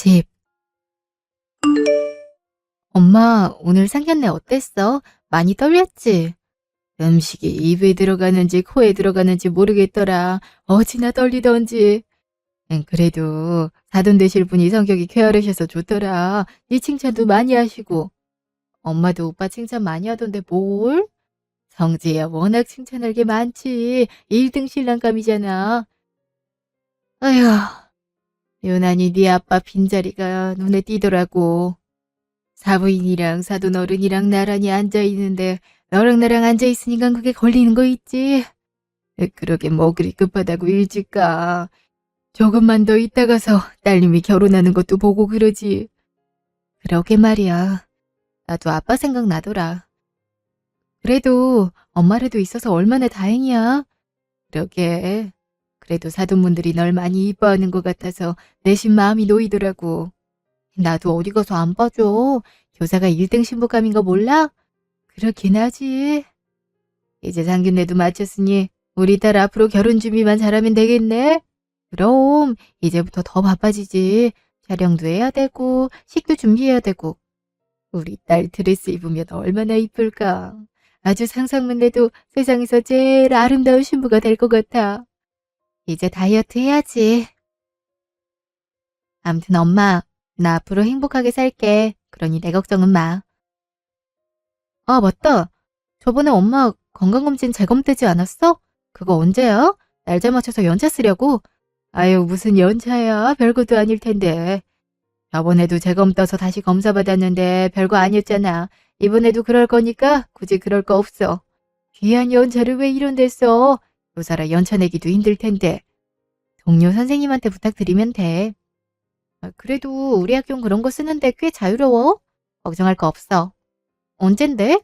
집. 엄마, 오늘 상견례 어땠어? 많이 떨렸지? 음식이 입에 들어가는지 코에 들어가는지 모르겠더라. 어찌나 떨리던지. 그래도 사돈 되실 분이 성격이 쾌활하셔서 좋더라. 네 칭찬도 많이 하시고. 엄마도 오빠 칭찬 많이 하던데 뭘? 성재야 워낙 칭찬할 게 많지. 1등 신랑감이잖아. 아휴, 유난히 네 아빠 빈자리가 눈에 띄더라고. 사부인이랑 사돈 어른이랑 나란히 앉아있는데 너랑 나랑 앉아있으니까 그게 걸리는 거 있지? 그러게 뭐 그리 급하다고 일찍 가. 조금만 더 있다 가서 딸님이 결혼하는 것도 보고 그러지. 그러게 말이야. 나도 아빠 생각나더라. 그래도 엄마라도 있어서 얼마나 다행이야. 그러게. 그래도 사돈분들이 널 많이 이뻐하는 것 같아서 내심 마음이 놓이더라고. 나도 어디 가서 안 봐줘. 교사가 1등 신부감인 거 몰라? 그렇긴 하지. 이제 상견례도 마쳤으니 우리 딸 앞으로 결혼 준비만 잘하면 되겠네. 그럼 이제부터 더 바빠지지. 촬영도 해야 되고 식도 준비해야 되고. 우리 딸 드레스 입으면 얼마나 이쁠까. 아주 상상만 해도 세상에서 제일 아름다운 신부가 될 것 같아. 이제 다이어트 해야지. 암튼 엄마, 나 앞으로 행복하게 살게. 그러니 내 걱정은 마. 아, 맞다. 저번에 엄마 건강검진 재검되지 않았어? 그거 언제야? 날짜 맞춰서 연차 쓰려고? 아유, 무슨 연차야. 별것도 아닐 텐데. 저번에도 재검 떠서 다시 검사 받았는데 별거 아니었잖아. 이번에도 그럴 거니까 굳이 그럴 거 없어. 귀한 연차를 왜 이런 데 써? 교사라 연차 내기도 힘들 텐데. 동료 선생님한테 부탁드리면 돼. 그래도 우리 학교는 그런 거 쓰는데 꽤 자유로워. 걱정할 거 없어. 언젠데?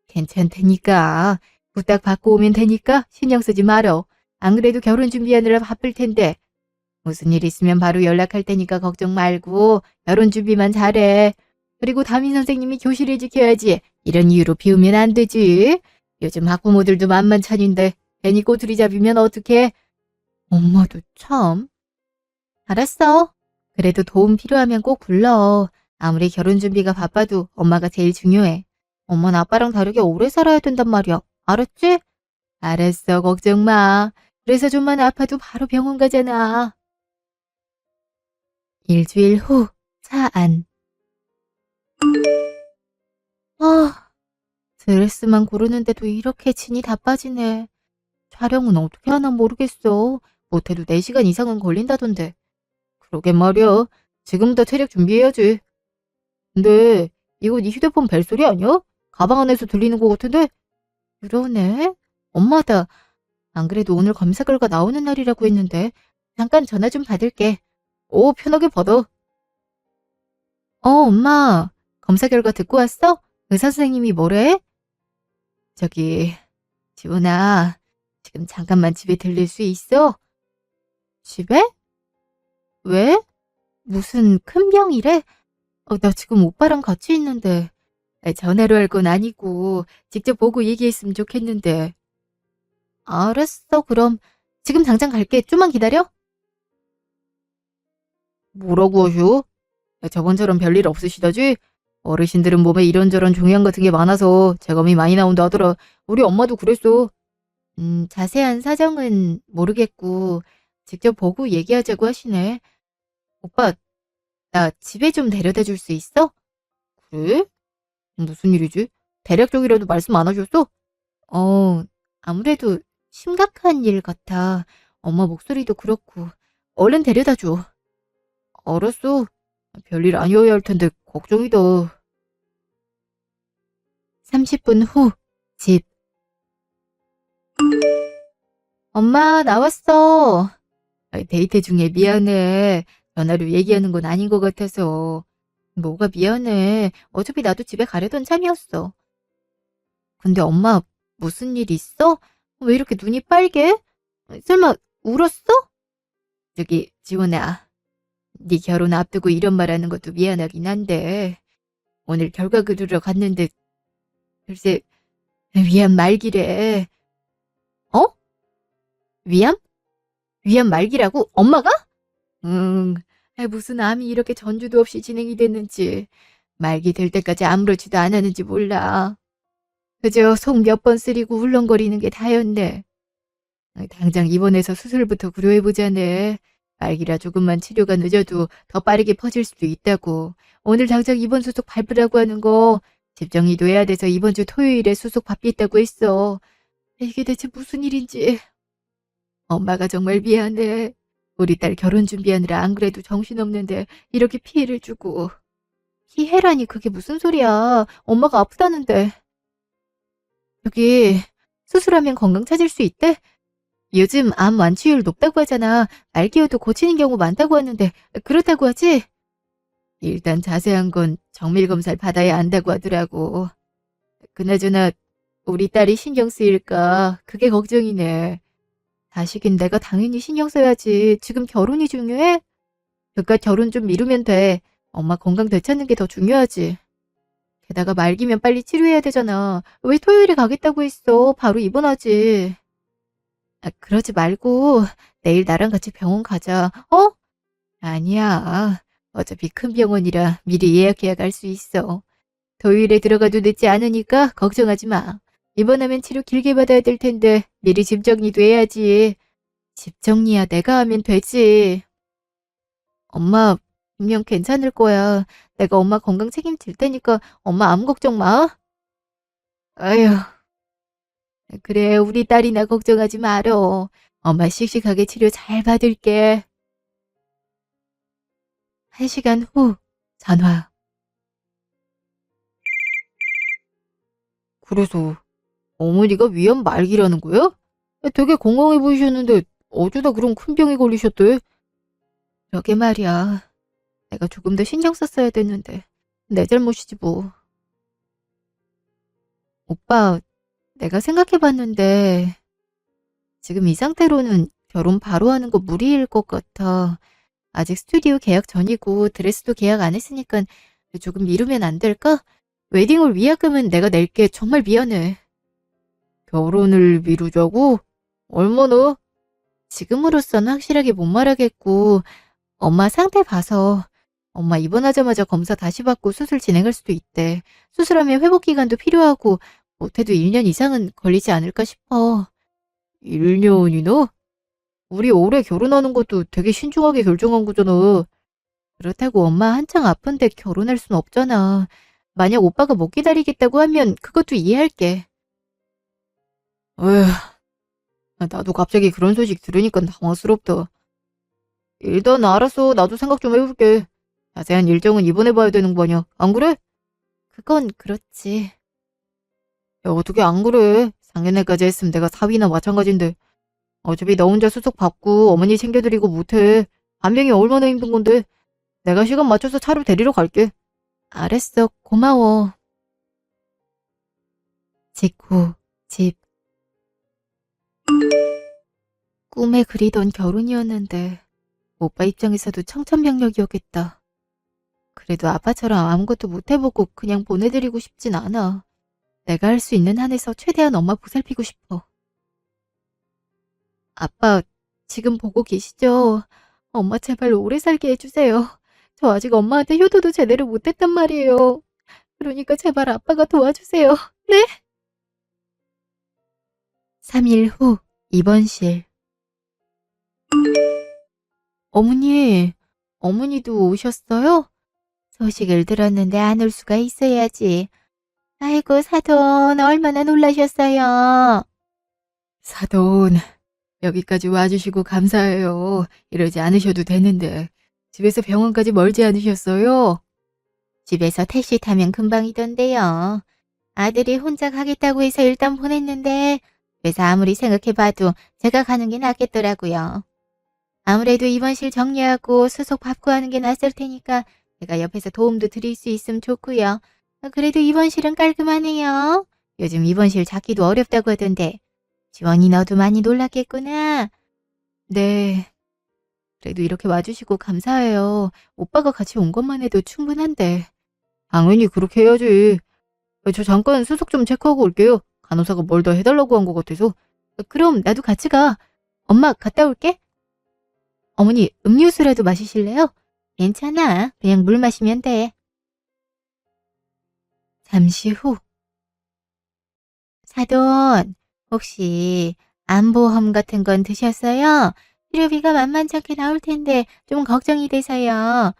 괜찮다니까. 부탁 받고 오면 되니까 신경 쓰지 말어. 안 그래도 결혼 준비하느라 바쁠 텐데. 무슨 일 있으면 바로 연락할 테니까 걱정 말고 결혼 준비만 잘해. 그리고 담임 선생님이 교실을 지켜야지. 이런 이유로 비우면 안 되지. 요즘 학부모들도 만만찮은데 괜히 꼬투리 잡으면 어떡해. 엄마도 참. 알았어. 그래도 도움 필요하면 꼭 불러. 아무리 결혼 준비가 바빠도 엄마가 제일 중요해. 엄마는 아빠랑 다르게 오래 살아야 된단 말이야. 알았지? 알았어. 걱정 마. 그래서 좀만 아파도 바로 병원 가잖아. 일주일 후, 차 안. 아, 드레스만 고르는데도 이렇게 진이 다 빠지네. 촬영은 어떻게 하나 모르겠어. 못해도 4시간 이상은 걸린다던데. 그러게 말이야. 지금부터 체력 준비해야지. 근데 이거 네 휴대폰 벨소리 아니야? 가방 안에서 들리는 것 같은데? 그러네. 엄마다. 안 그래도 오늘 검사 결과 나오는 날이라고 했는데 잠깐 전화 좀 받을게. 오, 편하게 받아. 엄마. 검사 결과 듣고 왔어? 의사 선생님이 뭐래? 저기, 지훈아. 지금 잠깐만 집에 들릴 수 있어? 집에? 왜? 무슨 큰 병이래? 나 지금 오빠랑 같이 있는데. 전화로 할 건 아니고 직접 보고 얘기했으면 좋겠는데. 알았어, 그럼. 지금 당장 갈게. 좀만 기다려. 뭐라고 하셔? 저번처럼 별일 없으시다지? 어르신들은 몸에 이런저런 종양 같은 게 많아서 재검이 많이 나온다 하더라. 우리 엄마도 그랬어. 자세한 사정은 모르겠고 직접 보고 얘기하자고 하시네. 오빠, 나 집에 좀 데려다 줄 수 있어? 그래? 무슨 일이지? 대략적이라도 말씀 안 하셨어? 어, 아무래도 심각한 일 같아. 엄마 목소리도 그렇고. 얼른 데려다 줘. 알았어. 별일 아니어야 할 텐데 걱정이다. 30분 후, 집. 엄마, 나왔어. 데이트 중에 미안해. 전화로 얘기하는 건 아닌 것 같아서. 뭐가 미안해. 어차피 나도 집에 가려던 참이었어. 근데 엄마, 무슨 일 있어? 왜 이렇게 눈이 빨개? 설마 울었어? 저기, 지원아. 네 결혼 앞두고 이런 말하는 것도 미안하긴 한데 오늘 결과 그리러 갔는데 글쎄 위암 말기래. 어? 위암? 위암 말기라고? 엄마가? 응. 무슨 암이 이렇게 전주도 없이 진행이 됐는지, 말기 될 때까지 아무렇지도 않았는지 몰라. 그저 속 몇 번 쓰리고 울렁거리는 게 다였네. 당장 입원해서 수술부터 고려해보자네. 말기라 조금만 치료가 늦어도 더 빠르게 퍼질 수도 있다고. 오늘 당장 입원 수속 밟으라고 하는 거 집정리도 해야 돼서 이번 주 토요일에 수속 받겠다고 했어. 이게 대체 무슨 일인지. 엄마가 정말 미안해. 우리 딸 결혼 준비하느라 안 그래도 정신없는데 이렇게 피해를 주고. 피해라니 그게 무슨 소리야. 엄마가 아프다는데. 여기 수술하면 건강 찾을 수 있대? 요즘 암 완치율 높다고 하잖아. 말기여도 고치는 경우 많다고 하는데 그렇다고 하지? 일단 자세한 건 정밀 검사를 받아야 안다고 하더라고. 그나저나 우리 딸이 신경 쓰일까 그게 걱정이네. 자식인 내가 당연히 신경 써야지. 지금 결혼이 중요해? 그깟 결혼 좀 미루면 돼. 엄마 건강 되찾는 게 더 중요하지. 게다가 말기면 빨리 치료해야 되잖아. 왜 토요일에 가겠다고 했어? 바로 입원하지. 그러지 말고 내일 나랑 같이 병원 가자. 어? 아니야. 어차피 큰 병원이라 미리 예약해야 갈 수 있어. 토요일에 들어가도 늦지 않으니까 걱정하지 마. 입원하면 치료 길게 받아야 될 텐데 미리 집 정리도 해야지. 집 정리야 내가 하면 되지. 엄마 분명 괜찮을 거야. 내가 엄마 건강 책임질 테니까 엄마 아무 걱정 마. 아휴. 그래 우리 딸이나 걱정하지 말어. 엄마 씩씩하게 치료 잘 받을게. 1시간 후 전화. 그래서 어머니가 위암 말기라는 거야? 되게 건강해 보이셨는데 어쩌다 그런 큰 병에 걸리셨대? 그러게 말이야. 내가 조금 더 신경 썼어야 됐는데 내 잘못이지 뭐. 오빠, 내가 생각해봤는데 지금 이 상태로는 결혼 바로 하는 거 무리일 것 같아. 아직 스튜디오 계약 전이고 드레스도 계약 안 했으니까 조금 미루면 안 될까? 웨딩홀 위약금은 내가 낼게. 정말 미안해. 결혼을 미루자고? 얼마나? 지금으로서는 확실하게 못 말하겠고 엄마 상태 봐서 엄마 입원하자마자 검사 다시 받고 수술 진행할 수도 있대. 수술하면 회복 기간도 필요하고 못해도 1년 이상은 걸리지 않을까 싶어. 1년이나? 우리 올해 결혼하는 것도 되게 신중하게 결정한 거잖아. 그렇다고 엄마 한창 아픈데 결혼할 순 없잖아. 만약 오빠가 못 기다리겠다고 하면 그것도 이해할게. 에휴, 나도 갑자기 그런 소식 들으니까 당황스럽다. 일단 알았어. 나도 생각 좀 해볼게. 자세한 일정은 이번에 봐야 되는 거 아니야. 안 그래? 그건 그렇지. 야, 어떻게 안 그래? 상견례까지 했으면 내가 사위나 마찬가지인데. 어차피 너 혼자 수속 받고 어머니 챙겨드리고 못해. 간병이 얼마나 힘든 건데. 내가 시간 맞춰서 차로 데리러 갈게. 알았어. 고마워. 직후, 집. 꿈에 그리던 결혼이었는데 오빠 입장에서도 청천벽력이었겠다. 그래도 아빠처럼 아무것도 못 해보고 그냥 보내드리고 싶진 않아. 내가 할 수 있는 한에서 최대한 엄마 보살피고 싶어. 아빠, 지금 보고 계시죠? 엄마 제발 오래 살게 해주세요. 저 아직 엄마한테 효도도 제대로 못했단 말이에요. 그러니까 제발 아빠가 도와주세요. 네? 3일 후, 입원실. 어머니, 어머니도 오셨어요? 소식을 들었는데 안 올 수가 있어야지. 아이고, 사돈, 얼마나 놀라셨어요? 사돈, 여기까지 와주시고 감사해요. 이러지 않으셔도 되는데. 집에서 병원까지 멀지 않으셨어요? 집에서 택시 타면 금방이던데요. 아들이 혼자 가겠다고 해서 일단 보냈는데 그래서 아무리 생각해봐도 제가 가는 게 낫겠더라고요. 아무래도 입원실 정리하고 수속 받고 하는 게 낫을 테니까 제가 옆에서 도움도 드릴 수 있으면 좋고요. 그래도 입원실은 깔끔하네요. 요즘 입원실 찾기도 어렵다고 하던데. 지원이 너도 많이 놀랐겠구나. 네. 그래도 이렇게 와주시고 감사해요. 오빠가 같이 온 것만 해도 충분한데. 당연히 그렇게 해야지. 저 잠깐 수속 좀 체크하고 올게요. 간호사가 뭘 더 해달라고 한 것 같아서. 그럼 나도 같이 가. 엄마 갔다 올게. 어머니 음료수라도 마시실래요? 괜찮아. 그냥 물 마시면 돼. 잠시 후. 사돈, 혹시 암보험 같은 건 드셨어요? 치료비가 만만찮게 나올 텐데 좀 걱정이 돼서요.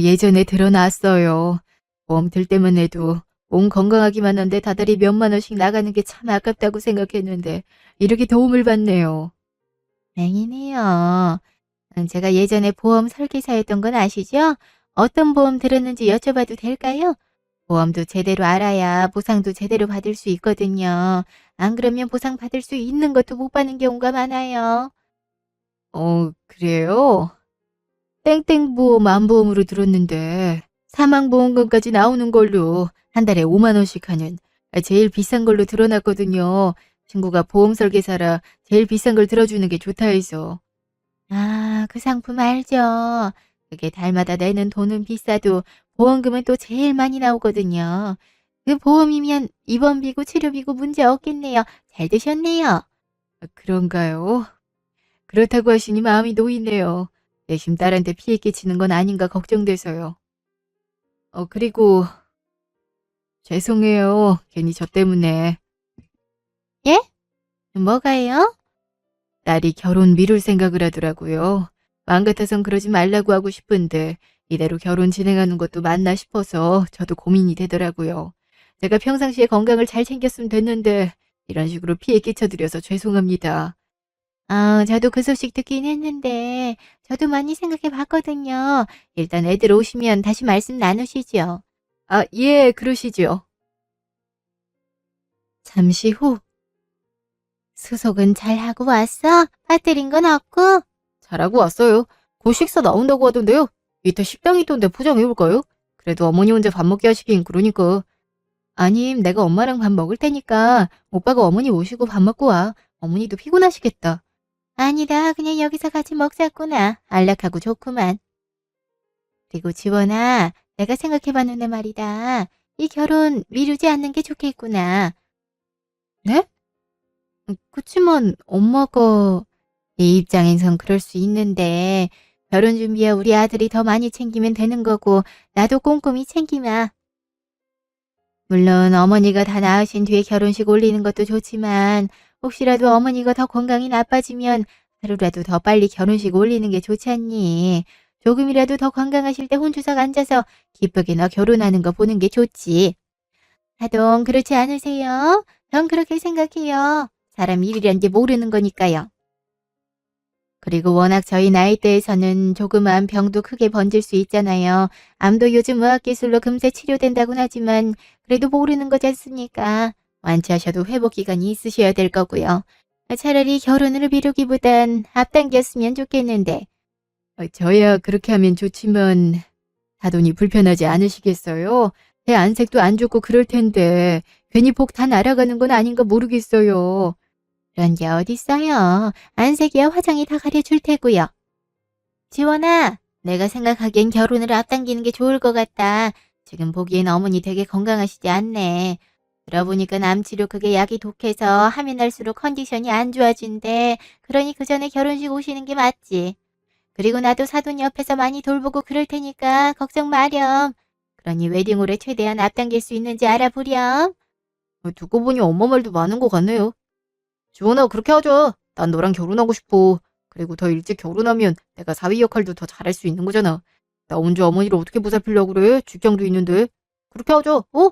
예전에 들어놨어요. 보험 들 때만 해도 몸 건강하기만 한데 다달이 몇만 원씩 나가는 게 참 아깝다고 생각했는데 이렇게 도움을 받네요. 다행이네요. 제가 예전에 보험 설계사였던 건 아시죠? 어떤 보험 들었는지 여쭤봐도 될까요? 보험도 제대로 알아야 보상도 제대로 받을 수 있거든요. 안 그러면 보상 받을 수 있는 것도 못 받는 경우가 많아요. 그래요? 땡땡보험 암보험으로 들었는데 사망보험금까지 나오는 걸로 한 달에 5만 원씩 하는 제일 비싼 걸로 들어놨거든요. 친구가 보험 설계사라 제일 비싼 걸 들어주는 게 좋다 해서. 아, 그 상품 알죠? 그게 달마다 내는 돈은 비싸도 보험금은 또 제일 많이 나오거든요. 그 보험이면 입원비고 치료비고 문제 없겠네요. 잘 되셨네요. 그런가요? 그렇다고 하시니 마음이 놓이네요. 내심 딸한테 피해 끼치는 건 아닌가 걱정돼서요. 그리고 죄송해요. 괜히 저 때문에. 예? 뭐가요? 딸이 결혼 미룰 생각을 하더라고요. 마음 같아선 그러지 말라고 하고 싶은데 이대로 결혼 진행하는 것도 맞나 싶어서 저도 고민이 되더라고요. 제가 평상시에 건강을 잘 챙겼으면 됐는데 이런 식으로 피해 끼쳐드려서 죄송합니다. 아, 저도 그 소식 듣긴 했는데 저도 많이 생각해 봤거든요. 일단 애들 오시면 다시 말씀 나누시죠. 아, 예, 그러시죠. 잠시 후. 수속은 잘하고 왔어? 빠뜨린 건 없고? 잘하고 왔어요. 곧 식사 나온다고 하던데요. 이따 식당 있던데 포장해올까요? 그래도 어머니 혼자 밥 먹게 하시긴 그러니까. 아님, 내가 엄마랑 밥 먹을 테니까 오빠가 어머니 모시고 밥 먹고 와. 어머니도 피곤하시겠다. 아니다, 그냥 여기서 같이 먹자꾸나. 안락하고 좋구만. 그리고 지원아, 내가 생각해봤는데 말이다. 이 결혼 미루지 않는 게 좋겠구나. 네? 그치만 엄마가 내 입장에선 그럴 수 있는데 결혼 준비야 우리 아들이 더 많이 챙기면 되는 거고 나도 꼼꼼히 챙기마. 물론 어머니가 다 나으신 뒤에 결혼식 올리는 것도 좋지만 혹시라도 어머니가 더 건강이 나빠지면 하루라도 더 빨리 결혼식 올리는 게 좋지 않니? 조금이라도 더 건강하실 때 혼주석 앉아서 기쁘게 너 결혼하는 거 보는 게 좋지. 하동 그렇지 않으세요? 전 그렇게 생각해요. 사람 일이란 게 모르는 거니까요. 그리고 워낙 저희 나이대에서는 조그마한 병도 크게 번질 수 있잖아요. 암도 요즘 의학기술로 금세 치료된다곤 하지만 그래도 모르는 거지 않습니까? 완치하셔도 회복 기간이 있으셔야 될 거고요. 차라리 결혼을 미루기보단 앞당겼으면 좋겠는데. 저야 그렇게 하면 좋지만 사돈이 불편하지 않으시겠어요? 제 안색도 안 좋고 그럴 텐데 괜히 복 다 날아가는 건 아닌가 모르겠어요. 그런 게 어딨어요. 안색이야 화장이 다 가려줄 테고요. 지원아, 내가 생각하기엔 결혼을 앞당기는 게 좋을 것 같다. 지금 보기엔 어머니 되게 건강하시지 않네. 들어보니까 암치료 그게 약이 독해서 하면 할수록 컨디션이 안 좋아진대. 그러니 그 전에 결혼식 오시는 게 맞지. 그리고 나도 사돈 옆에서 많이 돌보고 그럴 테니까 걱정 마렴. 그러니 웨딩홀에 최대한 앞당길 수 있는지 알아보렴. 두고 보니 엄마 말도 많은 것 같네요. 지원아 그렇게 하자. 난 너랑 결혼하고 싶어. 그리고 더 일찍 결혼하면 내가 사위 역할도 더 잘할 수 있는 거잖아. 나 혼자 어머니를 어떻게 보살피려고 그래? 직장도 있는데. 그렇게 하자. 어?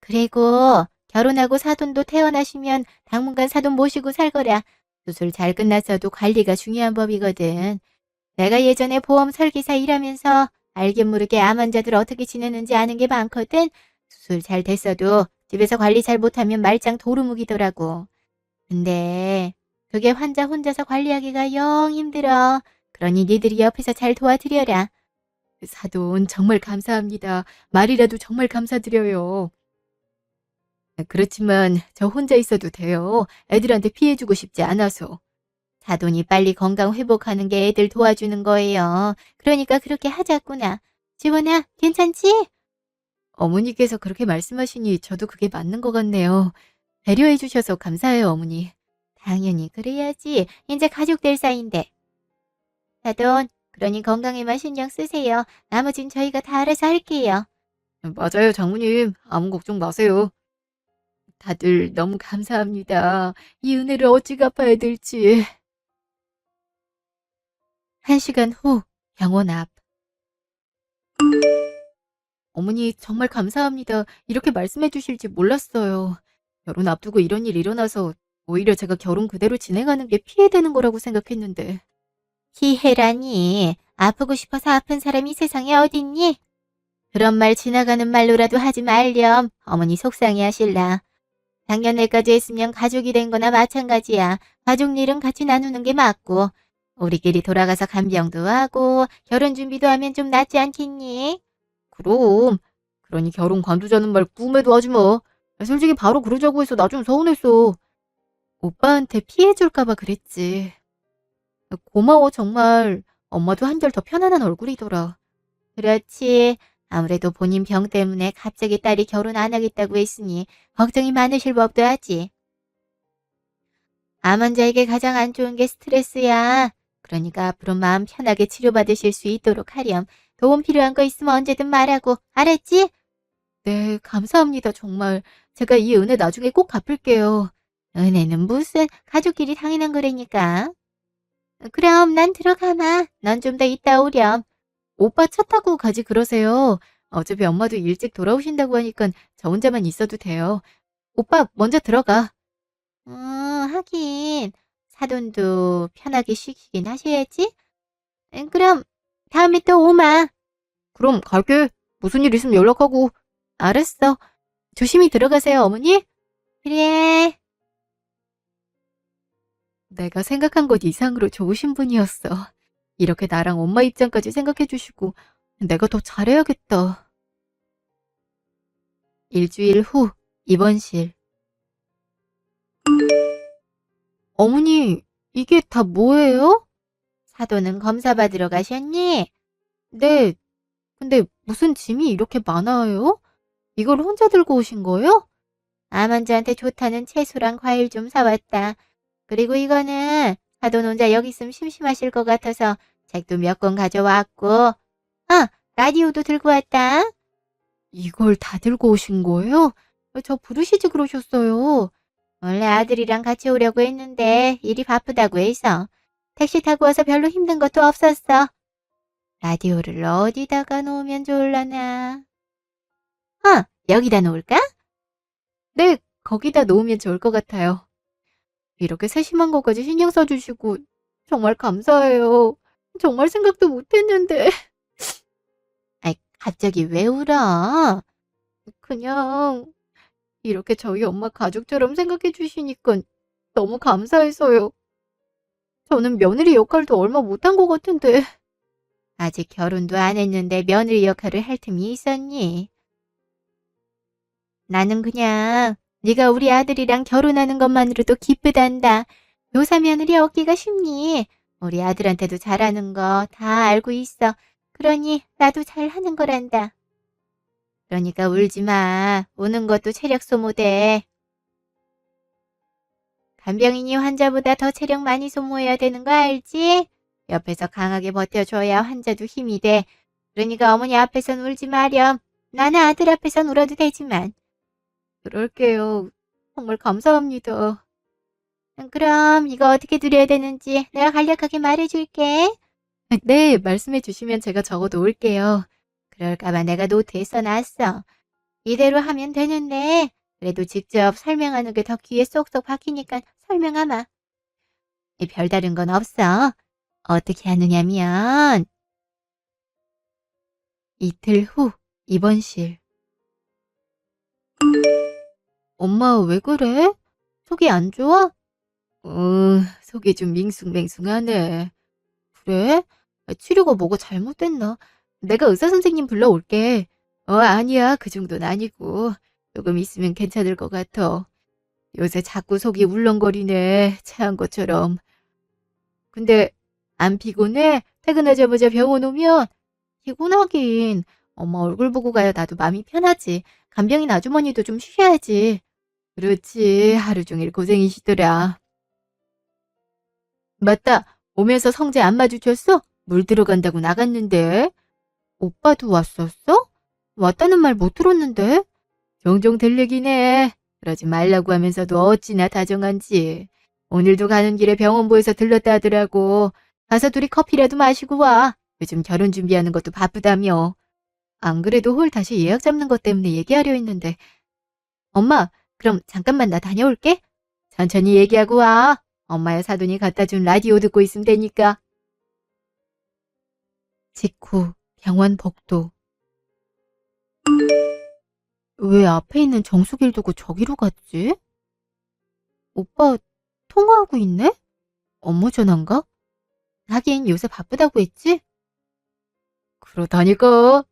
그리고 결혼하고 사돈도 태어나시면 당분간 사돈 모시고 살거라. 수술 잘 끝났어도 관리가 중요한 법이거든. 내가 예전에 보험 설계사 일하면서 알게 모르게 암 환자들 어떻게 지내는지 아는 게 많거든. 수술 잘 됐어도 집에서 관리 잘 못하면 말짱 도루묵이더라고. 근데 그게 환자 혼자서 관리하기가 영 힘들어. 그러니 니들이 옆에서 잘 도와드려라. 사돈 정말 감사합니다. 말이라도 정말 감사드려요. 그렇지만 저 혼자 있어도 돼요. 애들한테 피해주고 싶지 않아서. 사돈이 빨리 건강 회복하는 게 애들 도와주는 거예요. 그러니까 그렇게 하자꾸나. 지원아, 괜찮지? 어머니께서 그렇게 말씀하시니 저도 그게 맞는 것 같네요. 배려해 주셔서 감사해요, 어머니. 당연히 그래야지. 이제 가족 될 사이인데. 사돈, 그러니 건강에만 신경 쓰세요. 나머진 저희가 다 알아서 할게요. 맞아요, 장모님. 아무 걱정 마세요. 다들 너무 감사합니다. 이 은혜를 어찌 갚아야 될지. 1시간 후, 병원 앞. 어머니, 정말 감사합니다. 이렇게 말씀해 주실지 몰랐어요. 결혼 앞두고 이런 일이 일어나서 오히려 제가 결혼 그대로 진행하는 게 피해되는 거라고 생각했는데. 피해라니. 아프고 싶어서 아픈 사람이 세상에 어딨니? 그런 말 지나가는 말로라도 하지 말렴. 어머니 속상해 하실라. 작년에까지 했으면 가족이 된 거나 마찬가지야. 가족 일은 같이 나누는 게 맞고. 우리끼리 돌아가서 간병도 하고 결혼 준비도 하면 좀 낫지 않겠니? 그럼. 그러니 결혼 관두자는 말 꿈에도 하지 마. 솔직히 바로 그러자고 해서 나 좀 서운했어. 오빠한테 피해줄까 봐 그랬지. 고마워, 정말. 엄마도 한결 더 편안한 얼굴이더라. 그렇지. 아무래도 본인 병 때문에 갑자기 딸이 결혼 안 하겠다고 했으니 걱정이 많으실 법도 하지. 암 환자에게 가장 안 좋은 게 스트레스야. 그러니까 앞으로 마음 편하게 치료받으실 수 있도록 하렴. 도움 필요한 거 있으면 언제든 말하고. 알았지? 네, 감사합니다, 정말. 제가 이 은혜 나중에 꼭 갚을게요. 은혜는 무슨 가족끼리 당연한 거라니까. 그럼 난 들어가마. 넌 좀 더 있다 오렴. 오빠 차 타고 가지 그러세요. 어차피 엄마도 일찍 돌아오신다고 하니까 저 혼자만 있어도 돼요. 오빠 먼저 들어가. 하긴 사돈도 편하게 쉬긴 하셔야지. 그럼 다음에 또 오마. 그럼 갈게. 무슨 일 있으면 연락하고. 알았어. 조심히 들어가세요, 어머니. 그래. 내가 생각한 것 이상으로 좋으신 분이었어. 이렇게 나랑 엄마 입장까지 생각해 주시고 내가 더 잘해야겠다. 일주일 후, 입원실. 어머니, 이게 다 뭐예요? 사돈은 검사 받으러 가셨니? 네, 근데 무슨 짐이 이렇게 많아요? 이걸 혼자 들고 오신 거예요? 암 환자한테 좋다는 채소랑 과일 좀 사왔다. 그리고 이거는 사돈 혼자 여기 있으면 심심하실 것 같아서 책도 몇 권 가져왔고. 라디오도 들고 왔다. 이걸 다 들고 오신 거예요? 저 부르시지 그러셨어요. 원래 아들이랑 같이 오려고 했는데 일이 바쁘다고 해서 택시 타고 와서 별로 힘든 것도 없었어. 라디오를 어디다가 놓으면 좋을라나. 여기다 놓을까? 네, 거기다 놓으면 좋을 것 같아요. 이렇게 세심한 것까지 신경 써주시고 정말 감사해요. 정말 생각도 못했는데. 아이, 갑자기 왜 울어? 그냥 이렇게 저희 엄마 가족처럼 생각해 주시니까 너무 감사해서요. 저는 며느리 역할도 얼마 못한 것 같은데. 아직 결혼도 안 했는데 며느리 역할을 할 틈이 있었니? 나는 그냥 네가 우리 아들이랑 결혼하는 것만으로도 기쁘단다. 요사 며느리 얻기가 쉽니? 우리 아들한테도 잘하는 거 다 알고 있어. 그러니 나도 잘하는 거란다. 그러니까 울지 마. 우는 것도 체력 소모돼. 간병인이 환자보다 더 체력 많이 소모해야 되는 거 알지? 옆에서 강하게 버텨줘야 환자도 힘이 돼. 그러니까 어머니 앞에선 울지 마렴. 나는 아들 앞에선 울어도 되지만. 그럴게요. 정말 감사합니다. 그럼 이거 어떻게 드려야 되는지 내가 간략하게 말해줄게. 네, 말씀해 주시면 제가 적어 놓을게요. 그럴까봐 내가 노트에 써놨어. 이대로 하면 되는데 그래도 직접 설명하는 게 더 귀에 쏙쏙 박히니까 설명하마. 별다른 건 없어. 어떻게 하느냐면 이틀 후, 입원실. 엄마, 왜 그래? 속이 안 좋아? 속이 좀 밍숭맹숭하네. 그래? 치료가 뭐가 잘못됐나? 내가 의사 선생님 불러올게. 아니야. 그 정도는 아니고. 조금 있으면 괜찮을 것 같아. 요새 자꾸 속이 울렁거리네. 체한 것처럼. 근데 안 피곤해? 퇴근하자마자 병원 오면? 피곤하긴. 엄마 얼굴 보고 가야 나도 마음이 편하지. 간병인 아주머니도 좀 쉬셔야지. 그렇지. 하루 종일 고생이시더라. 맞다. 오면서 성재 안 마주쳤어? 물 들어간다고 나갔는데. 오빠도 왔었어? 왔다는 말 못 들었는데. 종종 들르긴 해. 그러지 말라고 하면서도 어찌나 다정한지. 오늘도 가는 길에 병원부에서 들렀다 하더라고. 가서 둘이 커피라도 마시고 와. 요즘 결혼 준비하는 것도 바쁘다며. 안 그래도 홀 다시 예약 잡는 것 때문에 얘기하려 했는데. 엄마, 그럼 잠깐만 나 다녀올게. 천천히 얘기하고 와. 엄마야 사돈이 갖다 준 라디오 듣고 있으면 되니까. 직후 병원 복도. 왜 앞에 있는 정수기를 두고 저기로 갔지? 오빠 통화하고 있네? 업무 전화인가? 하긴 요새 바쁘다고 했지? 그렇다니까.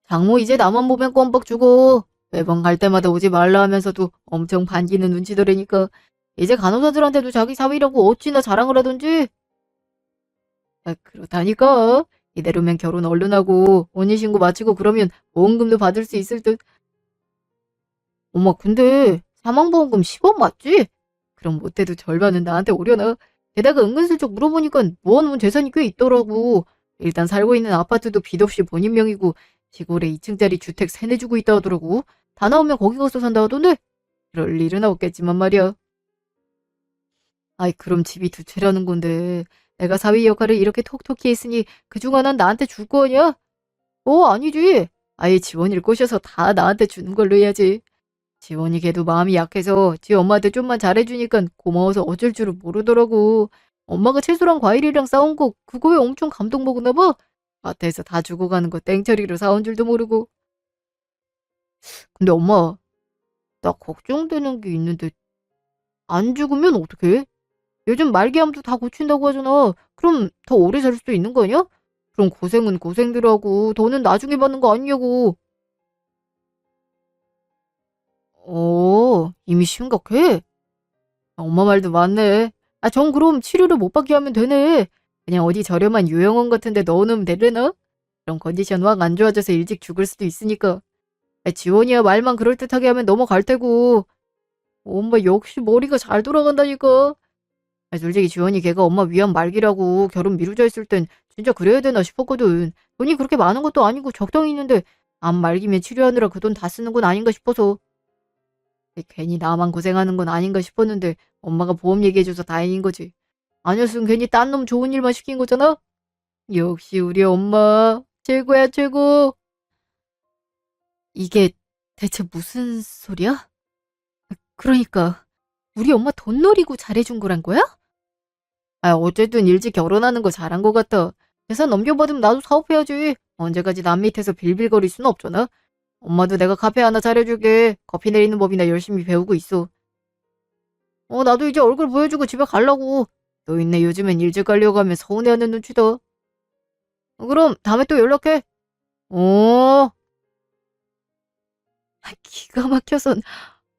장모 이제 나만 보면 껌뻑 주고 매번 갈 때마다 오지 말라 하면서도 엄청 반기는 눈치더라니까. 이제 간호사들한테도 자기 사위라고 어찌나 자랑을 하던지. 그렇다니까. 이대로면 결혼 얼른 하고 혼인신고 마치고 그러면 보험금도 받을 수 있을 듯. 엄마 근데 사망보험금 10원 맞지? 그럼 못해도 절반은 나한테 오려나? 게다가 은근슬쩍 물어보니까 모아놓은 재산이 꽤 있더라고. 일단 살고 있는 아파트도 빚 없이 본인 명이고 시골에 2층짜리 주택 세내주고 있다 하더라고. 다 나오면 거기 가서 산다 하던데? 그럴 일은 없겠지만 말이야. 아이 그럼 집이 두 채라는 건데 내가 사위 역할을 이렇게 톡톡히 했으니 그중 하나는 나한테 줄 거 아니야? 아니지. 아예 지원이를 꼬셔서 다 나한테 주는 걸로 해야지. 지원이 걔도 마음이 약해서 지 엄마한테 좀만 잘해주니까 고마워서 어쩔 줄을 모르더라고. 엄마가 채소랑 과일이랑 싸운 거 그거에 엄청 감동 먹었나 봐. 마트에서 다 주고 가는 거 땡처리로 사온 줄도 모르고. 근데 엄마, 나 걱정되는 게 있는데 안 죽으면 어떡해? 요즘 말기암도 다 고친다고 하잖아. 그럼 더 오래 살 수도 있는 거 아니야? 그럼 고생은 고생대로하고 돈은 나중에 받는 거 아니냐고. 이미 심각해? 엄마 말도 맞네. 전 그럼 치료를 못 받게 하면 되네. 그냥 어디 저렴한 요양원 같은 데 넣어놓으면 되려나? 그럼 컨디션 확 안 좋아져서 일찍 죽을 수도 있으니까. 지원이야 말만 그럴듯하게 하면 넘어갈 테고. 엄마 역시 머리가 잘 돌아간다니까. 솔직히 지원이 걔가 엄마 위안 말기라고 결혼 미루자 했을 땐 진짜 그래야 되나 싶었거든. 돈이 그렇게 많은 것도 아니고 적당히 있는데 암 말기면 치료하느라 그 돈 다 쓰는 건 아닌가 싶어서. 괜히 나만 고생하는 건 아닌가 싶었는데 엄마가 보험 얘기해줘서 다행인 거지. 아니었으면 괜히 딴 놈 좋은 일만 시킨 거잖아? 역시 우리 엄마 최고야 최고. 이게 대체 무슨 소리야? 그러니까 우리 엄마 돈 노리고 잘해준 거란 거야? 어쨌든 일찍 결혼하는 거 잘한 거 같아. 재산 넘겨받으면 나도 사업해야지. 언제까지 남 밑에서 빌빌거릴 순 없잖아. 엄마도 내가 카페 하나 차려줄게. 커피 내리는 법이나 열심히 배우고 있어. 나도 이제 얼굴 보여주고 집에 가려고. 너 있네 요즘엔 일찍 가려고 하면 서운해하는 눈치다. 그럼 다음에 또 연락해. 어. 기가 막혀선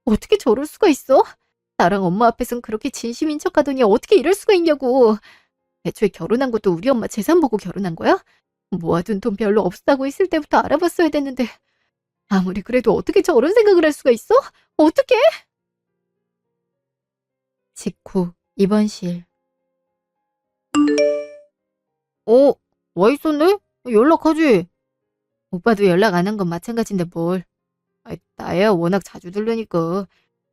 어떻게 저럴 수가 있어? 나랑 엄마 앞에선 그렇게 진심인 척하더니 어떻게 이럴 수가 있냐고. 애초에 결혼한 것도 우리 엄마 재산 보고 결혼한 거야? 모아둔 돈 별로 없다고 했을 때부터 알아봤어야 됐는데 아무리 그래도 어떻게 저런 생각을 할 수가 있어? 어떻게? 직후 입원실. 와 있었네? 연락하지? 오빠도 연락 안 한 건 마찬가지인데 뭘. 나야 워낙 자주 들르니까.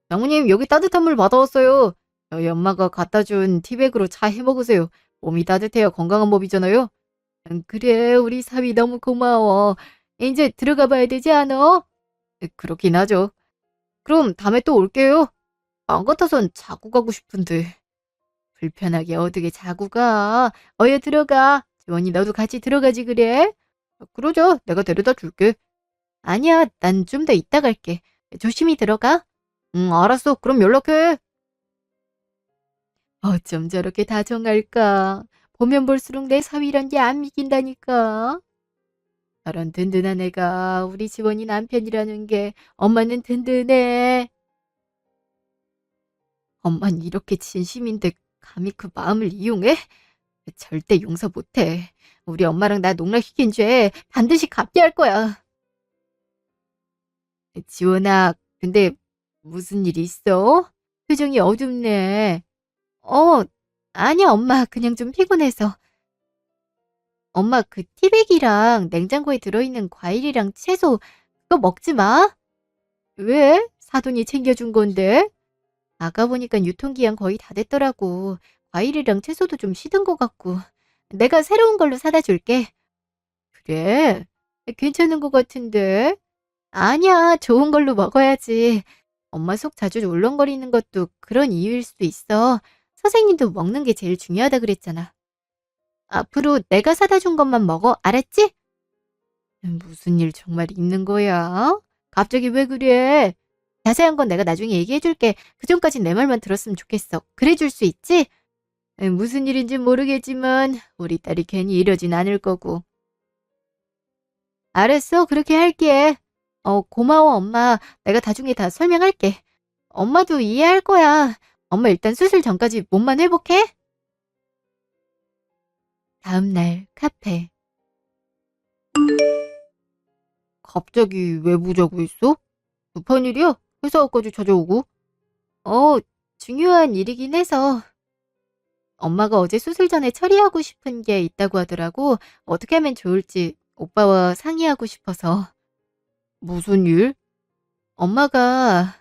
장모님 여기 따뜻한 물 받아왔어요. 저희 엄마가 갖다 준 티백으로 차 해먹으세요. 몸이 따뜻해야 건강한 법이잖아요. 그래 우리 사위 너무 고마워. 이제 들어가 봐야 되지 않아? 그렇긴 하죠. 그럼 다음에 또 올게요. 안 같아선 자고 가고 싶은데. 불편하게 어떻게 자고 가. 어여 들어가. 지원이 너도 같이 들어가지 그래? 그러자 내가 데려다 줄게. 아니야 난 좀 더 이따 갈게. 조심히 들어가. 응 알았어 그럼 연락해. 어쩜 저렇게 다정할까. 보면 볼수록 내 사위란 게 안 믿긴다니까. 저런 든든한 애가 우리 지원이 남편이라는 게 엄마는 든든해. 엄만 이렇게 진심인데 감히 그 마음을 이용해? 절대 용서 못해. 우리 엄마랑 나 농락시킨 죄 반드시 갚게 할 거야. 지원아, 근데 무슨 일 있어? 표정이 어둡네. 어, 아니야 엄마 그냥 좀 피곤해서. 엄마 그 티백이랑 냉장고에 들어있는 과일이랑 채소 그거 먹지 마. 왜? 사돈이 챙겨준 건데? 아까 보니까 유통기한 거의 다 됐더라고. 과일이랑 채소도 좀 시든 것 같고. 내가 새로운 걸로 사다 줄게. 그래? 괜찮은 것 같은데? 아니야, 좋은 걸로 먹어야지. 엄마 속 자주 울렁거리는 것도 그런 이유일 수도 있어. 선생님도 먹는 게 제일 중요하다 그랬잖아. 앞으로 내가 사다 준 것만 먹어, 알았지? 무슨 일 정말 있는 거야? 갑자기 왜 그래? 자세한 건 내가 나중에 얘기해 줄게. 그 전까진 내 말만 들었으면 좋겠어. 그래 줄 수 있지? 무슨 일인지 모르겠지만 우리 딸이 괜히 이러진 않을 거고. 알았어, 그렇게 할게. 고마워, 엄마. 내가 나중에 다 설명할게. 엄마도 이해할 거야. 엄마 일단 수술 전까지 몸만 회복해. 다음 날 카페. 갑자기 왜 보자고 했어? 급한 일이야? 회사까지 찾아오고? 어, 중요한 일이긴 해서. 엄마가 어제 수술 전에 처리하고 싶은 게 있다고 하더라고. 어떻게 하면 좋을지 오빠와 상의하고 싶어서. 무슨 일? 엄마가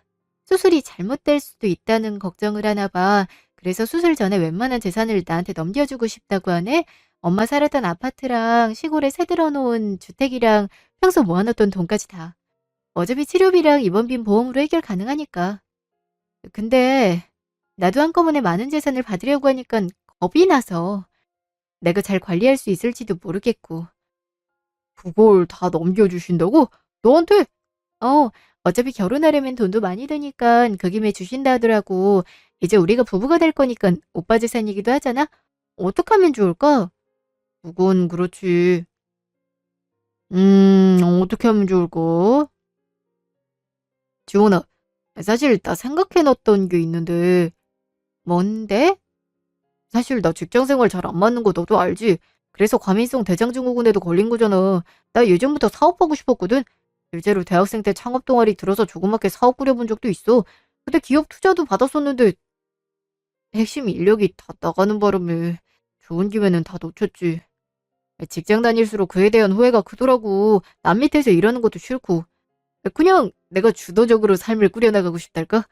수술이 잘못될 수도 있다는 걱정을 하나 봐. 그래서 수술 전에 웬만한 재산을 나한테 넘겨주고 싶다고 하네. 엄마 살았던 아파트랑 시골에 새들어 놓은 주택이랑 평소 모아놓던 돈까지 다. 어차피 치료비랑 입원비는 보험으로 해결 가능하니까. 근데 나도 한꺼번에 많은 재산을 받으려고 하니까 겁이 나서 내가 잘 관리할 수 있을지도 모르겠고. 그걸 다 넘겨주신다고? 너한테? 어, 어차피 결혼하려면 돈도 많이 드니까 그 김에 주신다 하더라고. 이제 우리가 부부가 될 거니까 오빠 재산이기도 하잖아? 어떻게 하면 좋을까? 그건 그렇지. 어떻게 하면 좋을까? 지원아, 사실 나 생각해놨던 게 있는데, 뭔데? 사실 나 직장 생활 잘 안 맞는 거 너도 알지? 그래서 과민성 대장증후군에도 걸린 거잖아. 나 예전부터 사업하고 싶었거든. 실제로 대학생 때 창업 동아리 들어서 조그맣게 사업 꾸려본 적도 있어. 근데 기업 투자도 받았었는데 핵심 인력이 다 나가는 바람에 좋은 기회는 다 놓쳤지. 직장 다닐수록 그에 대한 후회가 크더라고. 남 밑에서 일하는 것도 싫고. 그냥 내가 주도적으로 삶을 꾸려나가고 싶달까?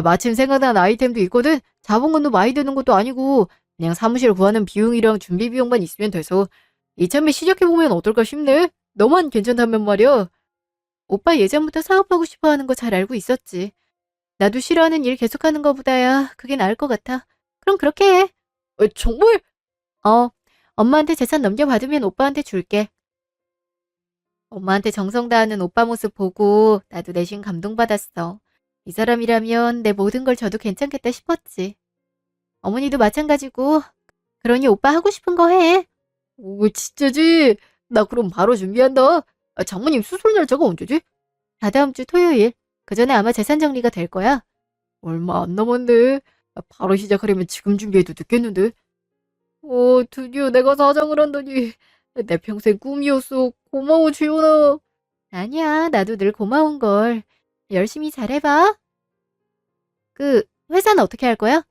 마침 생각난 아이템도 있거든? 자본금도 많이 드는 것도 아니고 그냥 사무실 구하는 비용이랑 준비 비용만 있으면 돼서 이참에 시작해보면 어떨까 싶네? 너만 괜찮다면 말이야. 오빠 예전부터 사업하고 싶어 하는 거 잘 알고 있었지. 나도 싫어하는 일 계속하는 거보다야 그게 나을 것 같아. 그럼 그렇게 해. 정말? 어, 엄마한테 재산 넘겨받으면 오빠한테 줄게. 엄마한테 정성 다하는 오빠 모습 보고 나도 내심 감동받았어. 이 사람이라면 내 모든 걸 줘도 괜찮겠다 싶었지. 어머니도 마찬가지고. 그러니 오빠 하고 싶은 거 해. 오, 진짜지? 나 그럼 바로 준비한다. 장모님 수술 날짜가 언제지? 다다음 주 토요일. 그 전에 아마 재산 정리가 될 거야. 얼마 안 남았네. 바로 시작하려면 지금 준비해도 늦겠는데? 드디어 내가 사장을 한다니. 내 평생 꿈이었어. 고마워, 지원아. 아니야, 나도 늘 고마운 걸. 열심히 잘해봐. 회사는 어떻게 할 거야?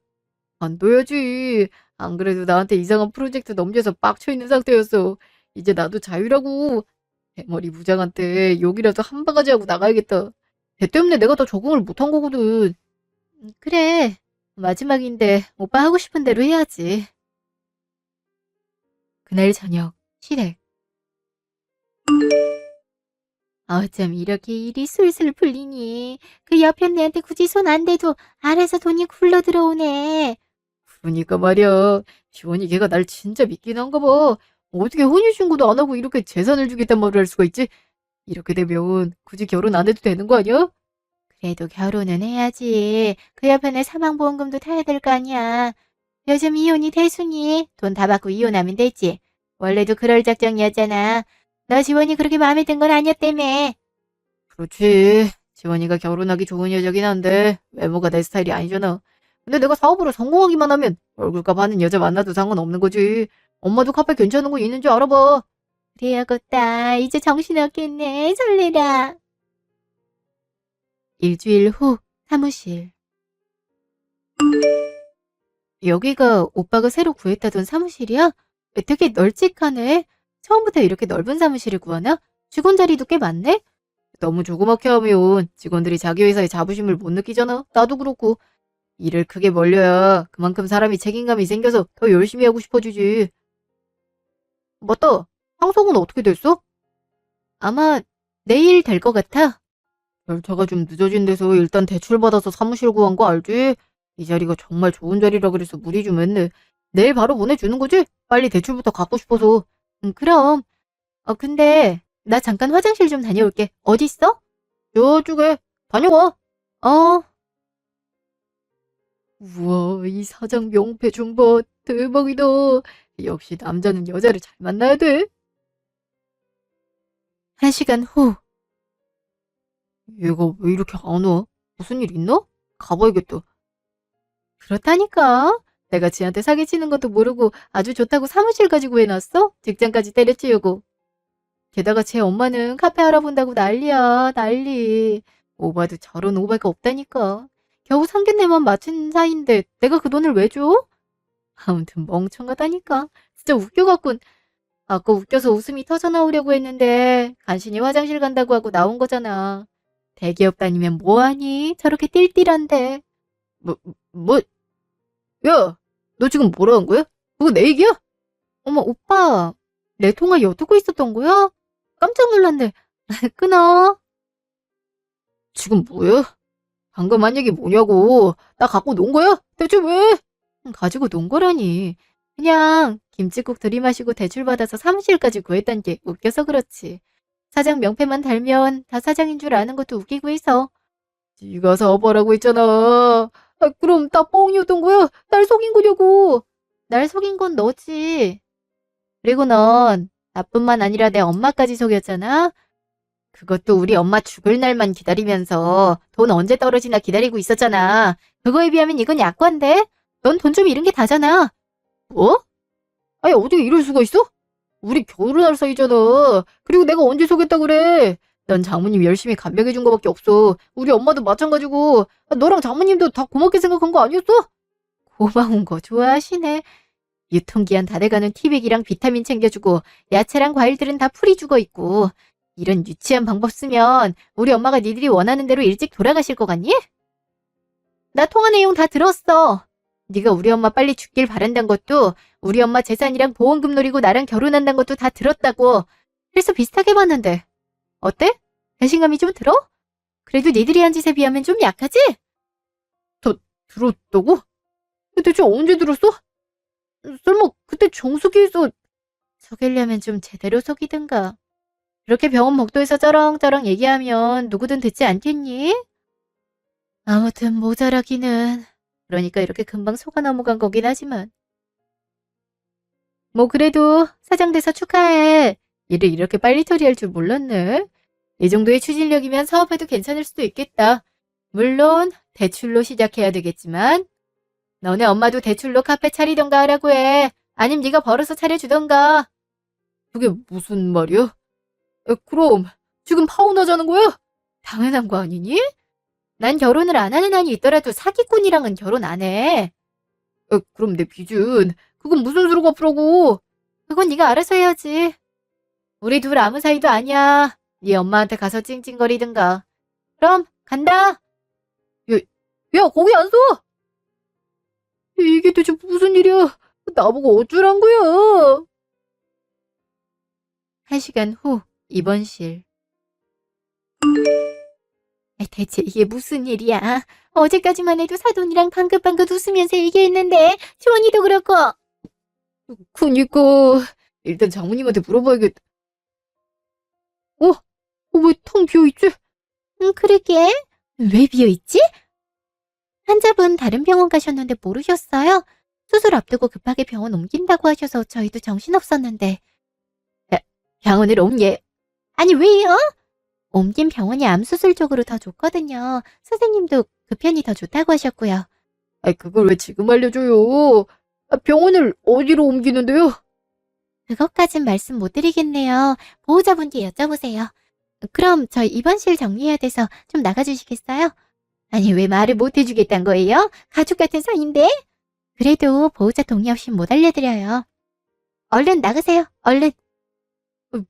안 둬야지. 안 그래도 나한테 이상한 프로젝트 넘겨서 빡쳐 있는 상태였어. 이제 나도 자유라고. 대머리 부장한테 욕이라도 한 바가지 하고 나가야겠다. 걔 때문에 내가 더 적응을 못한 거거든. 그래. 마지막인데 오빠 하고 싶은 대로 해야지. 그날 저녁, 시댁. 어쩜 이렇게 일이 술술 풀리니. 그 옆에 언니한테 굳이 손 안 대도 알아서 돈이 굴러 들어오네. 그러니까 말이야. 지원이 걔가 날 진짜 믿긴 한가 봐. 어떻게 혼인신고도 안 하고 이렇게 재산을 주겠단 말을 할 수가 있지? 이렇게 되면 굳이 결혼 안 해도 되는 거 아니야? 그래도 결혼은 해야지. 그 옆에는 사망보험금도 타야 될 거 아니야. 요즘 이혼이 대순이. 돈 다 받고 이혼하면 되지. 원래도 그럴 작정이었잖아. 너 지원이 그렇게 마음에 든 건 아니었다며. 그렇지. 지원이가 결혼하기 좋은 여자긴 한데 외모가 내 스타일이 아니잖아. 근데 내가 사업으로 성공하기만 하면 얼굴값 하는 여자 만나도 상관없는 거지. 엄마도 카페 괜찮은 거 있는 줄 알아봐. 그래야겠다. 이제 정신없겠네. 설레라. 일주일 후 사무실. 여기가 오빠가 새로 구했다던 사무실이야? 되게 널찍하네. 처음부터 이렇게 넓은 사무실을 구하나? 직원 자리도 꽤 많네? 너무 조그맣게 하면 직원들이 자기 회사에 자부심을 못 느끼잖아. 나도 그렇고. 일을 크게 벌려야 그만큼 사람이 책임감이 생겨서 더 열심히 하고 싶어지지. 맞다. 상속은 어떻게 됐어? 아마 내일 될 것 같아. 절차가 좀 늦어진 데서 일단 대출받아서 사무실 구한 거 알지? 이 자리가 정말 좋은 자리라 그래서 무리 좀 했네. 내일 바로 보내주는 거지? 빨리 대출부터 갚고 싶어서. 그럼. 근데 나 잠깐 화장실 좀 다녀올게. 어디 있어? 저쪽에. 다녀와. 어. 우와, 이 사장 명패 좀 봐. 대박이다. 역시 남자는 여자를 잘 만나야 돼. 1시간 후. 얘가 왜 이렇게 안 와? 무슨 일 있나? 가봐야겠다. 그렇다니까. 내가 지한테 사기치는 것도 모르고 아주 좋다고 사무실 가지고 해놨어? 직장까지 때려치우고. 게다가 제 엄마는 카페 알아본다고 난리야, 난리. 오바도 저런 오바가 없다니까. 겨우 상견례만 마친 사이인데 내가 그 돈을 왜 줘? 아무튼 멍청하다니까. 진짜 웃겨갖군. 아까 웃겨서 웃음이 터져나오려고 했는데 간신히 화장실 간다고 하고 나온 거잖아. 대기업 다니면 뭐하니? 저렇게 띨띨한데. 뭐, 뭐, 야, 너 지금 뭐라 한 거야? 그거 내 얘기야? 어머, 오빠. 내 통화 엿듣고 있었던 거야? 깜짝 놀랐네. 끊어. 지금 뭐야? 방금 한 얘기 뭐냐고. 나 갖고 논 거야? 대체 왜? 가지고 논 거라니. 그냥 김치국 들이마시고 대출받아서 사무실까지 구했단 게 웃겨서 그렇지. 사장 명패만 달면 다 사장인 줄 아는 것도 웃기고 해서. 네가 사업하라고 했잖아. 그럼 나 뻥이었던 거야? 날 속인 거냐고. 날 속인 건 너지. 그리고 넌 나뿐만 아니라 내 엄마까지 속였잖아. 그것도 우리 엄마 죽을 날만 기다리면서 돈 언제 떨어지나 기다리고 있었잖아. 그거에 비하면 이건 약관데? 넌 돈 좀 잃은 게 다잖아. 뭐? 아니 어떻게 이럴 수가 있어? 우리 결혼할 사이잖아. 그리고 내가 언제 속였다 그래? 난 장모님 열심히 간병해준 거밖에 없어. 우리 엄마도 마찬가지고. 너랑 장모님도 다 고맙게 생각한 거 아니었어? 고마운 거 좋아하시네. 유통기한 다 돼가는 티백이랑 비타민 챙겨주고 야채랑 과일들은 다 풀이 죽어있고 이런 유치한 방법 쓰면 우리 엄마가 니들이 원하는 대로 일찍 돌아가실 것 같니? 나 통화 내용 다 들었어. 네가 우리 엄마 빨리 죽길 바란단 것도 우리 엄마 재산이랑 보험금 노리고 나랑 결혼한단 것도 다 들었다고. 그래서 비슷하게 봤는데 어때? 배신감이 좀 들어? 그래도 니들이 한 짓에 비하면 좀 약하지? 들었다고? 대체 언제 들었어? 설마 그때 정수기에서 속이려면 좀 제대로 속이든가. 그렇게 병원 복도에서 쩌렁쩌렁 얘기하면 누구든 듣지 않겠니? 아무튼 모자라기는. 그러니까 이렇게 금방 속아 넘어간 거긴 하지만. 뭐 그래도 사장 돼서 축하해. 일을 이렇게 빨리 처리할 줄 몰랐네. 이 정도의 추진력이면 사업해도 괜찮을 수도 있겠다. 물론 대출로 시작해야 되겠지만 너네 엄마도 대출로 카페 차리던가 하라고 해. 아님 네가 벌어서 차려주던가. 그게 무슨 말이야? 그럼 지금 파혼하자는 거야? 당연한 거 아니니? 난 결혼을 안 하는 한이 있더라도 사기꾼이랑은 결혼 안 해. 그럼 내 빚은 그건 무슨 수로 갚으라고? 그건 네가 알아서 해야지. 우리 둘 아무 사이도 아니야. 네 엄마한테 가서 찡찡거리든가. 그럼 간다. 야, 거기 안 서! 이게 대체 무슨 일이야? 나보고 어쩌란 거야? 1시간 후 입원실. 대체 이게 무슨 일이야? 어제까지만 해도 사돈이랑 방긋방긋 웃으면서 얘기했는데 주원이도 그렇고. 그니까 일단 장모님한테 물어봐야겠다. 왜 텅 비어있지? 그러게. 왜 비어있지? 환자분 다른 병원 가셨는데 모르셨어요? 수술 앞두고 급하게 병원 옮긴다고 하셔서 저희도 정신없었는데. 병원을 옮게. 아니 왜요? 옮긴 병원이 암 수술 쪽으로 더 좋거든요. 선생님도 그 편이 더 좋다고 하셨고요. 그걸 왜 지금 알려줘요? 병원을 어디로 옮기는데요? 그것까진 말씀 못 드리겠네요. 보호자분께 여쭤보세요. 그럼 저 입원실 정리해야 돼서 좀 나가주시겠어요? 아니 왜 말을 못 해주겠단 거예요? 가족 같은 사이인데? 그래도 보호자 동의 없이 못 알려드려요. 얼른 나가세요. 얼른.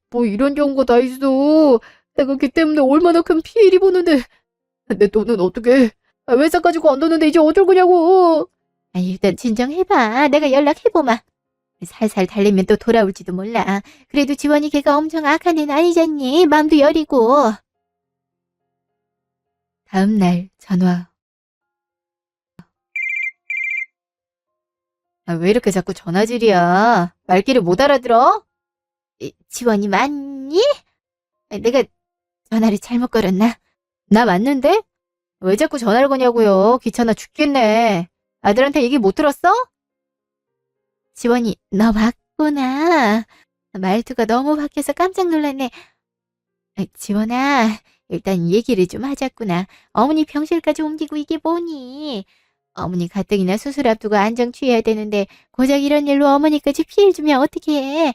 뭐 이런 경우가 다 있어. 내가 걔 때문에 얼마나 큰 피해를 보는데. 내 돈은 어떻게? 회사까지 관뒀는데 이제 어쩔 거냐고. 일단 진정해봐. 내가 연락해보마. 살살 달래면 또 돌아올지도 몰라. 그래도 지원이 걔가 엄청 악한 애는 아니잖니. 마음도 여리고. 다음 날 전화. 왜 이렇게 자꾸 전화질이야? 말귀를 못 알아들어? 지원이 맞니? 내가 전화를 잘못 걸었나? 나 맞는데? 왜 자꾸 전화를 거냐고요? 귀찮아 죽겠네. 아들한테 얘기 못 들었어? 지원이 너 맞구나. 말투가 너무 바뀌어서 깜짝 놀랐네. 지원아, 일단 얘기를 좀 하자꾸나. 어머니 병실까지 옮기고 이게 뭐니? 어머니 가뜩이나 수술 앞두고 안정 취해야 되는데 고작 이런 일로 어머니까지 피해를 주면 어떡해.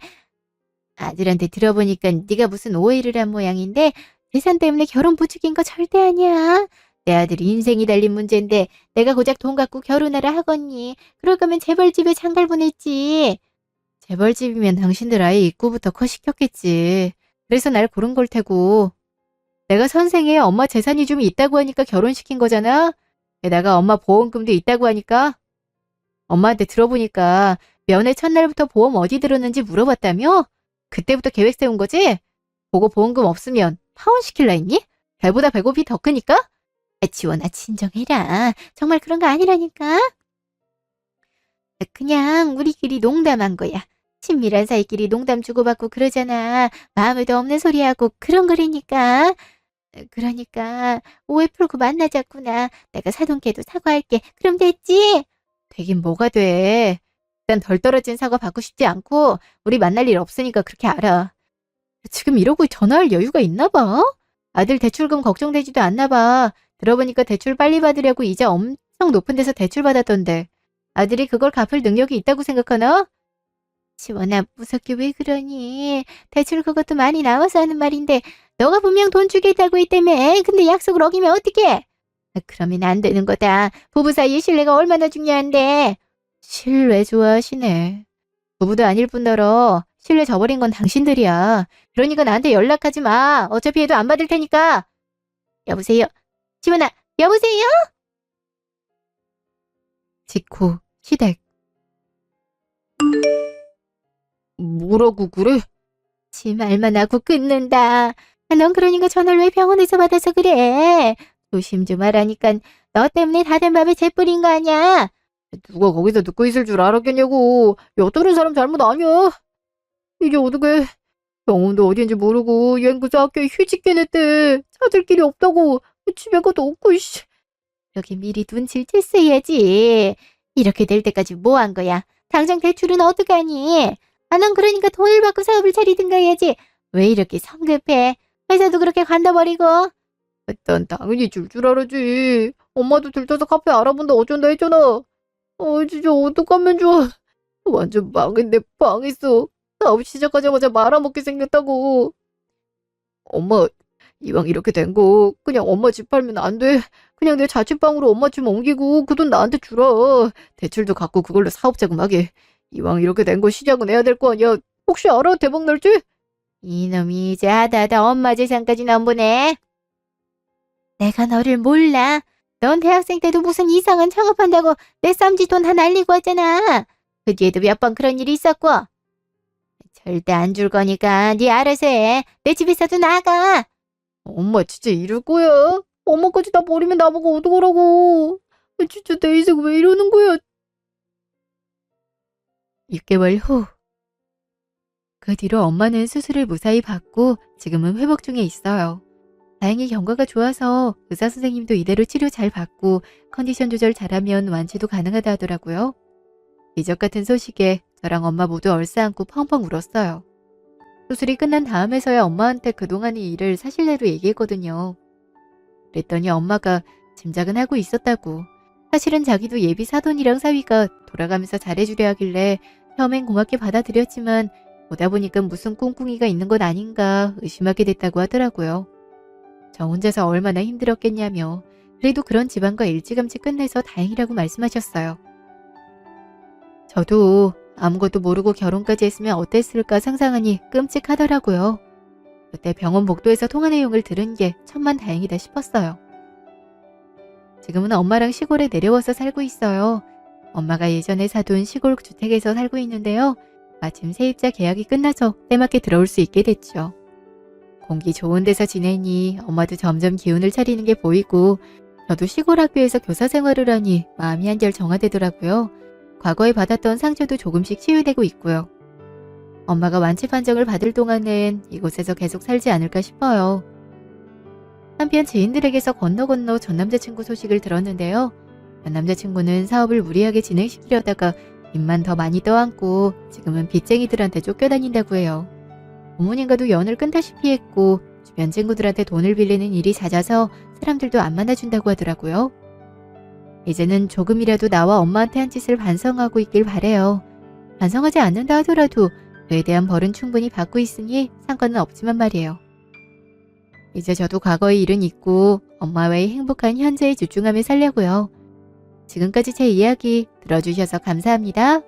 아들한테 들어보니까 네가 무슨 오해를 한 모양인데 재산 때문에 결혼 부추긴 거 절대 아니야. 내 아들이 인생이 달린 문제인데 내가 고작 돈 갖고 결혼하라 하겠니? 그럴 거면 재벌집에 장갈 보냈지. 재벌집이면 당신들 아예 입구부터 컷 시켰겠지. 그래서 날 고른 걸 테고. 내가 선생에 엄마 재산이 좀 있다고 하니까 결혼시킨 거잖아? 게다가 엄마 보험금도 있다고 하니까. 엄마한테 들어보니까 면회 첫날부터 보험 어디 들었는지 물어봤다며? 그때부터 계획 세운 거지? 보고 보험금 없으면 파혼시킬라 했니? 배보다 배꼽이 더 크니까? 지원아 진정해라. 정말 그런 거 아니라니까. 그냥 우리끼리 농담한 거야. 친밀한 사이끼리 농담 주고받고 그러잖아. 마음에도 없는 소리하고 그런 거라니까. 그러니까 오해 풀고 만나자꾸나. 내가 사돈께도 사과할게. 그럼 됐지? 되긴 뭐가 돼. 일단 덜 떨어진 사과 받고 싶지 않고 우리 만날 일 없으니까 그렇게 알아. 지금 이러고 전화할 여유가 있나 봐? 아들 대출금 걱정되지도 않나 봐. 들어보니까 대출 빨리 받으려고 이자 엄청 높은 데서 대출 받았던데. 아들이 그걸 갚을 능력이 있다고 생각하나? 지원아 무섭게 왜 그러니? 대출 그것도 많이 나와서 하는 말인데 너가 분명 돈 주겠다고 했다며. 근데 약속을 어기면 어떡해? 그러면 안 되는 거다. 부부 사이의 신뢰가 얼마나 중요한데. 신뢰 좋아하시네. 부부도 아닐 뿐더러 신뢰 저버린 건 당신들이야. 그러니까 나한테 연락하지 마. 어차피 해도 안 받을 테니까. 여보세요? 지원아 여보세요? 직후 시댁. 뭐라고 그래? 지 말만 하고 끊는다. 넌 그러니까 전화를 왜 병원에서 받아서 그래? 조심 좀 하라니까. 너 때문에 다 된 밥에 재 뿌린 거 아니야? 누가 거기서 듣고 있을 줄 알았겠냐고. 엿들은 사람 잘못 아니야. 이게 어떡해. 병원도 어딘지 모르고 얘는 그저 학교에 휴직 깨냈대. 찾을 길이 없다고. 집에 가도 없고 씨. 여기 미리 눈치를 챘어야지. 이렇게 될 때까지 뭐 한 거야? 당장 대출은 어떡하니? 넌 그러니까 돈을 받고 사업을 차리든가 해야지. 왜 이렇게 성급해? 회사도 그렇게 관둬버리고. 난 당연히 줄 알았지. 엄마도 들떠서 카페 알아본다 어쩐다 했잖아. 진짜 어떡하면 좋아. 완전 망했네, 망했어. 사업 시작하자마자 말아먹게 생겼다고. 엄마, 이왕 이렇게 된 거 그냥 엄마 집 팔면 안 돼. 그냥 내 자취방으로 엄마 집 옮기고 그 돈 나한테 주라. 대출도 갚고 그걸로 사업 자금하게. 이왕 이렇게 된 거 시작은 해야 될 거 아니야. 혹시 알아? 대박 날지? 이놈이 이제 하다하다 엄마 재산까지 넘보네. 내가 너를 몰라. 넌 대학생 때도 무슨 이상한 창업한다고 내 쌈지 돈 다 날리고 왔잖아. 그 뒤에도 몇 번 그런 일이 있었고. 절대 안 줄 거니까 네 알아서 해. 내 집에서도 나가. 엄마 진짜 이럴 거야? 엄마까지 다 버리면 나보고 어떡하라고. 진짜 내 인생 왜 이러는 거야. 6개월 후. 그 뒤로 엄마는 수술을 무사히 받고 지금은 회복 중에 있어요. 다행히 경과가 좋아서 의사 선생님도 이대로 치료 잘 받고 컨디션 조절 잘하면 완치도 가능하다 하더라고요. 기적 같은 소식에 저랑 엄마 모두 얼싸안고 펑펑 울었어요. 수술이 끝난 다음에서야 엄마한테 그동안의 일을 사실대로 얘기했거든요. 그랬더니 엄마가 짐작은 하고 있었다고. 사실은 자기도 예비 사돈이랑 사위가 돌아가면서 잘해주려 하길래 처음엔 고맙게 받아들였지만 보다 보니까 무슨 꿍꿍이가 있는 건 아닌가 의심하게 됐다고 하더라고요. 저 혼자서 얼마나 힘들었겠냐며 그래도 그런 집안과 일찌감치 끝내서 다행이라고 말씀하셨어요. 저도 아무것도 모르고 결혼까지 했으면 어땠을까 상상하니 끔찍하더라고요. 그때 병원 복도에서 통화 내용을 들은 게 천만다행이다 싶었어요. 지금은 엄마랑 시골에 내려와서 살고 있어요. 엄마가 예전에 사둔 시골 주택에서 살고 있는데요. 마침 세입자 계약이 끝나서 때맞게 들어올 수 있게 됐죠. 공기 좋은 데서 지내니 엄마도 점점 기운을 차리는 게 보이고 저도 시골 학교에서 교사 생활을 하니 마음이 한결 정화되더라고요. 과거에 받았던 상처도 조금씩 치유되고 있고요. 엄마가 완치 판정을 받을 동안은 이곳에서 계속 살지 않을까 싶어요. 한편 지인들에게서 건너 전 남자친구 소식을 들었는데요. 전 남자친구는 사업을 무리하게 진행시키려다가 빚만 더 많이 떠안고 지금은 빚쟁이들한테 쫓겨다닌다고 해요. 부모님과도 연을 끊다시피 했고 주변 친구들한테 돈을 빌리는 일이 잦아서 사람들도 안 만나준다고 하더라고요. 이제는 조금이라도 나와 엄마한테 한 짓을 반성하고 있길 바래요. 반성하지 않는다 하더라도 그에 대한 벌은 충분히 받고 있으니 상관은 없지만 말이에요. 이제 저도 과거의 일은 잊고 엄마와의 행복한 현재에 집중하며 살려고요. 지금까지 제 이야기 들어주셔서 감사합니다.